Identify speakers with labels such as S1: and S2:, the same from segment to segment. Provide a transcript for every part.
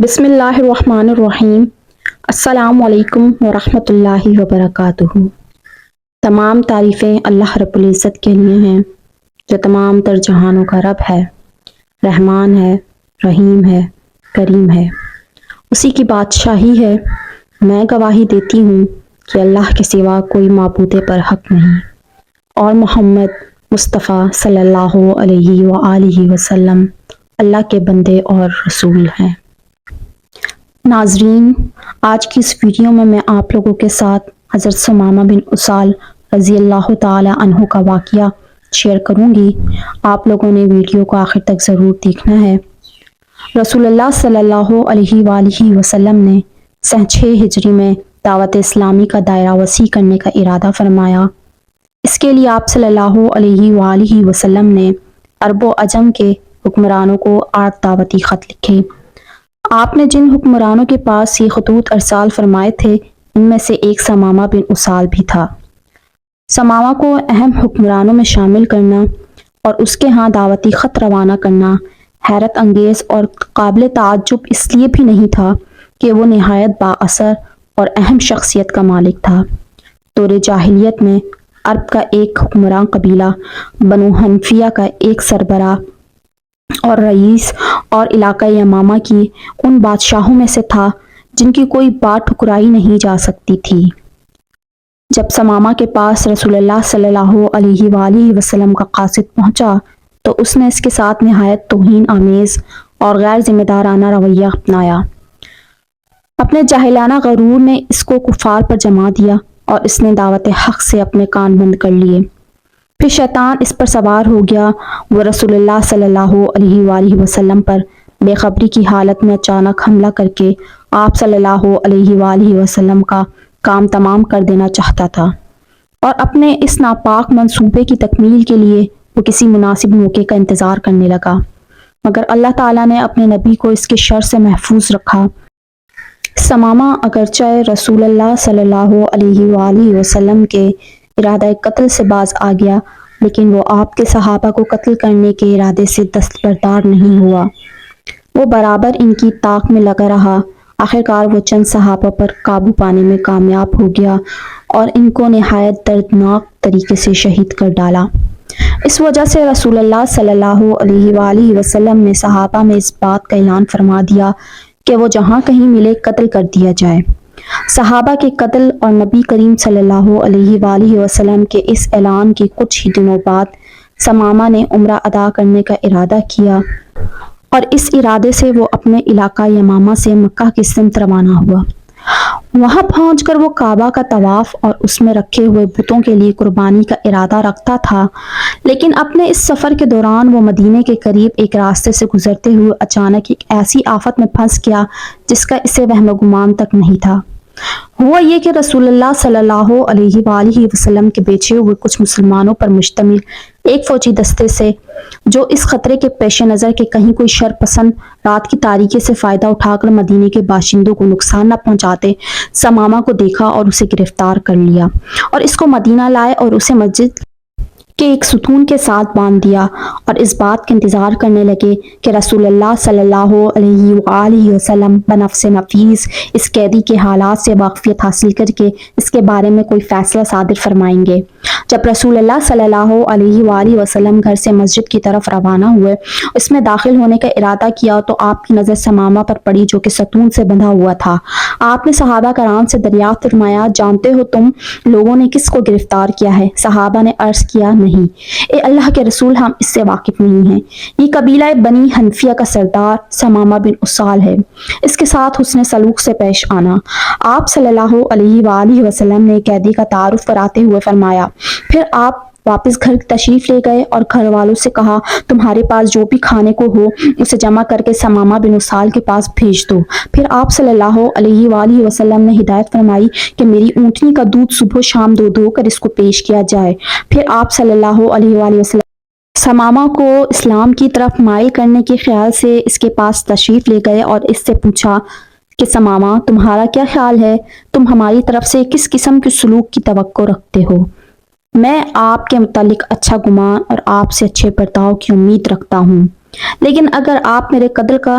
S1: بسم اللہ الرحمن الرحیم۔ السلام علیکم ورحمۃ اللہ وبرکاتہ۔ تمام تعریفیں اللہ رب العزت کے لیے ہیں جو تمام تر جہانوں کا رب ہے، رحمان ہے، رحیم ہے، کریم ہے، اسی کی بادشاہی ہے۔ میں گواہی دیتی ہوں کہ اللہ کے سوا کوئی معبود برحق نہیں، اور محمد مصطفیٰ صلی اللہ علیہ وآلہ وسلم اللہ کے بندے اور رسول ہیں۔ ناظرین، آج کی اس ویڈیو میں آپ لوگوں کے ساتھ حضرت ثمامہ بن اسال رضی اللہ تعالی عنہ کا واقعہ شیئر کروں گی۔ آپ لوگوں نے ویڈیو کو آخر تک ضرور دیکھنا ہے۔ رسول اللہ صلی اللہ علیہ وآلہ وسلم نے سن 6 ہجری میں دعوت اسلامی کا دائرہ وسیع کرنے کا ارادہ فرمایا۔ اس کے لیے آپ صلی اللہ علیہ وآلہ وسلم نے عرب و عجم کے حکمرانوں کو 8 دعوتی خط لکھے۔ آپ نے جن حکمرانوں کے پاس یہ خطوط ارسال فرمائے تھے ان میں سے ایک ثمامہ بن اسال بھی تھا۔ ثمامہ کو اہم حکمرانوں میں شامل کرنا اور اس کے ہاں دعوتی خط روانہ کرنا حیرت انگیز اور قابل تعجب اس لیے بھی نہیں تھا کہ وہ نہایت با اثر اور اہم شخصیت کا مالک تھا۔ دور جاہلیت میں عرب کا ایک حکمران قبیلہ بنو حنفیہ کا ایک سربراہ اور رئیس اور علاقہ یمامہ کی ان بادشاہوں میں سے تھا جن کی کوئی بات ٹھکرائی نہیں جا سکتی تھی۔ جب ثمامہ کے پاس رسول اللہ صلی اللہ علیہ وآلہ وسلم کا قاصد پہنچا تو اس نے اس کے ساتھ نہایت توہین آمیز اور غیر ذمہ دارانہ رویہ اپنایا۔ اپنے جاہلانہ غرور نے اس کو کفار پر جما دیا اور اس نے دعوت حق سے اپنے کان بند کر لیے۔ پھر شیطان اس پر سوار ہو گیا۔ وہ رسول اللہ صلی اللہ علیہ وآلہ وسلم پر بے خبری کی حالت میں اچانک حملہ کر کے آپ صلی اللہ علیہ وآلہ وسلم کا کام تمام کر دینا چاہتا تھا، اور اپنے اس ناپاک منصوبے کی تکمیل کے لیے وہ کسی مناسب موقع کا انتظار کرنے لگا، مگر اللہ تعالیٰ نے اپنے نبی کو اس کے شر سے محفوظ رکھا۔ ثمامہ اگرچہ رسول اللہ صلی اللہ علیہ وآلہ وسلم کے ارادہ قتل سے باز آ گیا، لیکن وہ آپ کے صحابہ کو قتل کرنے کے ارادے سے دستبردار نہیں ہوا۔ وہ برابر ان کی طاق میں لگا رہا۔ آخرکار وہ چند صحابہ پر قابو پانے میں کامیاب ہو گیا اور ان کو نہایت دردناک طریقے سے شہید کر ڈالا۔ اس وجہ سے رسول اللہ صلی اللہ علیہ وآلہ وسلم نے صحابہ میں اس بات کا اعلان فرما دیا کہ وہ جہاں کہیں ملے قتل کر دیا جائے۔ صحابہ کے قتل اور نبی کریم صلی اللہ علیہ وآلہ وسلم کے اس اعلان کے کچھ ہی دنوں بعد ثمامہ نے عمرہ ادا کرنے کا ارادہ کیا، اور اس ارادے سے وہ اپنے علاقہ یمامہ سے مکہ کی سمت روانہ ہوا۔ وہاں پہنچ کر وہ کعبہ کا طواف اور اس میں رکھے ہوئے بتوں کے لیے قربانی کا ارادہ رکھتا تھا، لیکن اپنے اس سفر کے دوران وہ مدینے کے قریب ایک راستے سے گزرتے ہوئے اچانک ایک ایسی آفت میں پھنس گیا جس کا اسے وہم و گمان تک نہیں تھا۔ ہوا یہ کہ رسول اللہ صلی اللہ علیہ وآلہ وسلم کے بیچے ہوئے کچھ مسلمانوں پر مشتمل ایک فوجی دستے سے، جو اس خطرے کے پیش نظر کہ کہیں کوئی شر پسند رات کی تاریکی سے فائدہ اٹھا کر مدینے کے باشندوں کو نقصان نہ پہنچاتے، ثمامہ کو دیکھا اور اسے گرفتار کر لیا اور اس کو مدینہ لائے اور اسے مسجد کے ایک ستون کے ساتھ باندھ دیا، اور اس بات کا انتظار کرنے لگے کہ رسول اللہ صلی اللہ علیہ وآلہ وسلم بنفس نفیس اس قیدی کے حالات سے واقفیت حاصل کر کے اس کے بارے میں کوئی فیصلہ صادر فرمائیں گے۔ جب رسول اللہ صلی اللہ علیہ وآلہ وسلم گھر سے مسجد کی طرف روانہ ہوئے، اس میں داخل ہونے کا ارادہ کیا تو آپ کی نظر ثمامہ پر پڑی جو کہ ستون سے بندھا ہوا تھا۔ آپ نے صحابہ کرام سے دریافت فرمایا، جانتے ہو تم لوگوں نے کس کو گرفتار کیا ہے؟ صحابہ نے عرض کیا، نہیں اے اللہ کے رسول، ہم اس سے واقف نہیں ہیں۔ یہ قبیلہ بنی حنفیہ کا سردار ثمامہ بن اسال ہے، اس کے ساتھ حسن سلوک سے پیش آنا۔ آپ صلی اللہ علیہ وآلہ وسلم نے قیدی کا تعارف کراتے ہوئے فرمایا۔ پھر آپ واپس گھر تشریف لے گئے اور گھر والوں سے کہا، تمہارے پاس جو بھی کھانے کو ہو اسے جمع کر کے ثمامہ بن اسال کے پاس بھیج دو۔ پھر آپ صلی اللہ علیہ وآلہ وسلم نے ہدایت فرمائی کہ میری اونٹنی کا دودھ صبح و شام دو کر اس کو پیش کیا جائے۔ پھر آپ صلی اللہ علیہ وآلہ وسلم ثمامہ کو اسلام کی طرف مائل کرنے کے خیال سے اس کے پاس تشریف لے گئے اور اس سے پوچھا کہ ثمامہ، تمہارا کیا خیال ہے؟ تم ہماری طرف سے کس قسم کے سلوک کی توقع رکھتے ہو؟ میں آپ کے متعلق اچھا گمان اور آپ سے اچھے برتاؤ کی امید رکھتا ہوں، لیکن اگر آپ میرے قتل کا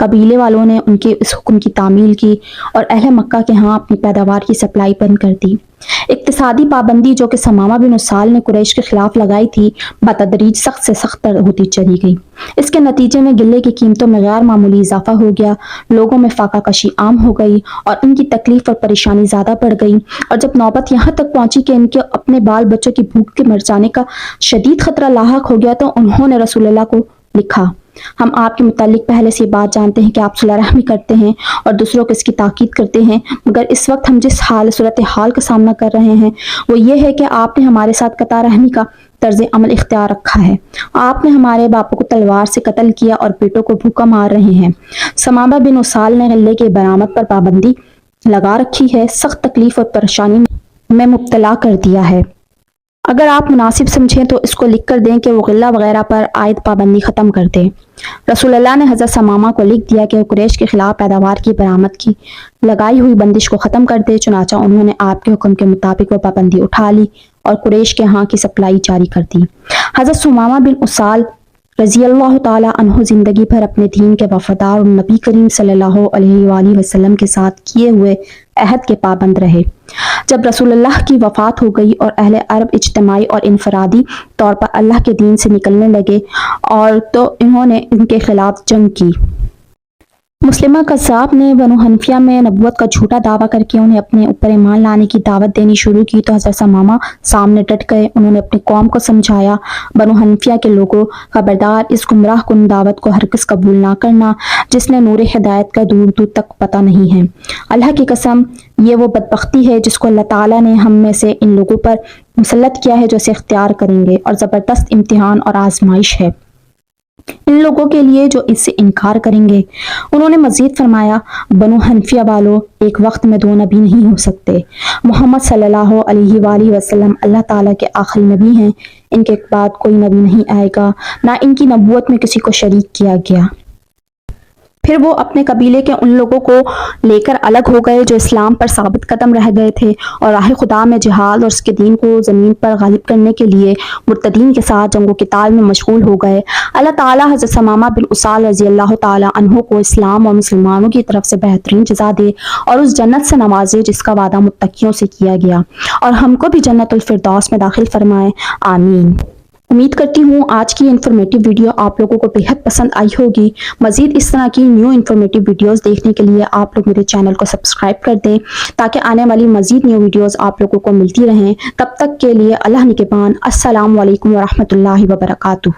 S1: قبیلے والوں نے ان کے اس حکم کی تعمیل کی اور اہل مکہ کے ہاں اپنی پیداوار کی سپلائی بند کر دی۔ اقتصادی پابندی جو کہ ثمامہ بن اسال نے قریش کے خلاف لگائی تھی بتدریج سخت سے سخت تر ہوتی چلی گئی۔ اس کے نتیجے میں غلے کی قیمتوں میں غیر معمولی اضافہ ہو گیا، لوگوں میں فاقہ کشی عام ہو گئی اور ان کی تکلیف اور پریشانی زیادہ بڑھ گئی، اور جب نوبت یہاں تک پہنچی کہ ان کے اپنے بال بچوں کی بھوک کے مر جانے کا شدید خطرہ لاحق ہو گیا تو انہوں نے رسول اللہ کو لکھا، ہم آپ کے متعلق پہلے سے بات جانتے ہیں کہ آپ صلح رحمی کرتے ہیں اور دوسروں کو اس کی تاکید کرتے ہیں، مگر اس وقت ہم جس صورتحال کا سامنا کر رہے ہیں وہ یہ ہے کہ آپ نے ہمارے ساتھ قطع رحمی کا طرز عمل اختیار رکھا ہے، آپ نے ہمارے باپوں کو تلوار سے قتل کیا اور بیٹوں کو بھوکا مار رہے ہیں۔ ثمامہ بن اسال نے غلے کے برآمد پر پابندی لگا رکھی ہے، سخت تکلیف اور پریشانی میں مبتلا کر دیا ہے۔ اگر آپ مناسب سمجھیں تو اس کو لکھ کر دیں کہ وہ غلہ وغیرہ پر عائد پابندی ختم کر دیں۔ رسول اللہ نے حضرت ثمامہ کو لکھ دیا کہ وہ قریش کے خلاف پیداوار کی برآمد کی لگائی ہوئی بندش کو ختم کر دے، چنانچہ انہوں نے آپ کے حکم کے مطابق وہ پابندی اٹھا لی اور قریش کے ہاں کی سپلائی جاری کر دی۔ حضرت ثمامہ بن اسال رضی اللہ تعالی عنہ زندگی بھر اپنے دین کے وفادار اور نبی کریم صلی اللہ علیہ وآلہ وسلم کے ساتھ کیے ہوئے عہد کے پابند رہے۔ جب رسول اللہ کی وفات ہو گئی اور اہل عرب اجتماعی اور انفرادی طور پر اللہ کے دین سے نکلنے لگے اور تو انہوں نے ان کے خلاف جنگ کی۔ مسلمہ قذاب نے بنو حنفیہ میں نبوت کا جھوٹا دعویٰ کر کے انہیں اپنے اوپر ایمان لانے کی دعوت دینی شروع کی تو حضرت ثمامہ سامنے ڈٹ گئے، انہوں نے اپنی قوم کو سمجھایا، بنو حنفیہ کے لوگوں خبردار، اس گمراہ کن دعوت کو ہرگز قبول نہ کرنا جس نے نور ہدایت کا دور دور تک پتہ نہیں ہے۔ اللہ کی قسم یہ وہ بدبختی ہے جس کو اللہ تعالیٰ نے ہم میں سے ان لوگوں پر مسلط کیا ہے جو اسے اختیار کریں گے، اور زبردست امتحان اور آزمائش ہے ان لوگوں کے لیے جو اس سے انکار کریں گے۔ انہوں نے مزید فرمایا، بنو حنفیہ والوں، ایک وقت میں دو نبی نہیں ہو سکتے۔ محمد صلی اللہ علیہ وآلہ وسلم اللہ تعالیٰ کے آخری نبی ہیں، ان کے بعد کوئی نبی نہیں آئے گا، نہ ان کی نبوت میں کسی کو شریک کیا گیا۔ پھر وہ اپنے قبیلے کے ان لوگوں کو لے کر الگ ہو گئے جو اسلام پر ثابت قدم رہ گئے تھے اور راہ خدا میں جہاد اور اس کے دین کو زمین پر غالب کرنے کے لیے مرتدین کے ساتھ جنگ و قتال میں مشغول ہو گئے۔ اللہ تعالیٰ حضرت ثمامہ بن اسال رضی اللہ تعالیٰ عنہ کو اسلام اور مسلمانوں کی طرف سے بہترین جزا دے اور اس جنت سے نوازے جس کا وعدہ متقیوں سے کیا گیا، اور ہم کو بھی جنت الفردوس میں داخل فرمائے، آمین۔ امید کرتی ہوں آج کی انفارمیٹو ویڈیو آپ لوگوں کو بہت پسند آئی ہوگی۔ مزید اس طرح کی نیو انفارمیٹو ویڈیوز دیکھنے کے لیے آپ لوگ میرے چینل کو سبسکرائب کر دیں تاکہ آنے والی مزید نیو ویڈیوز آپ لوگوں کو ملتی رہیں۔ تب تک کے لیے اللہ نگہبان، السلام علیکم ورحمۃ اللہ وبرکاتہ۔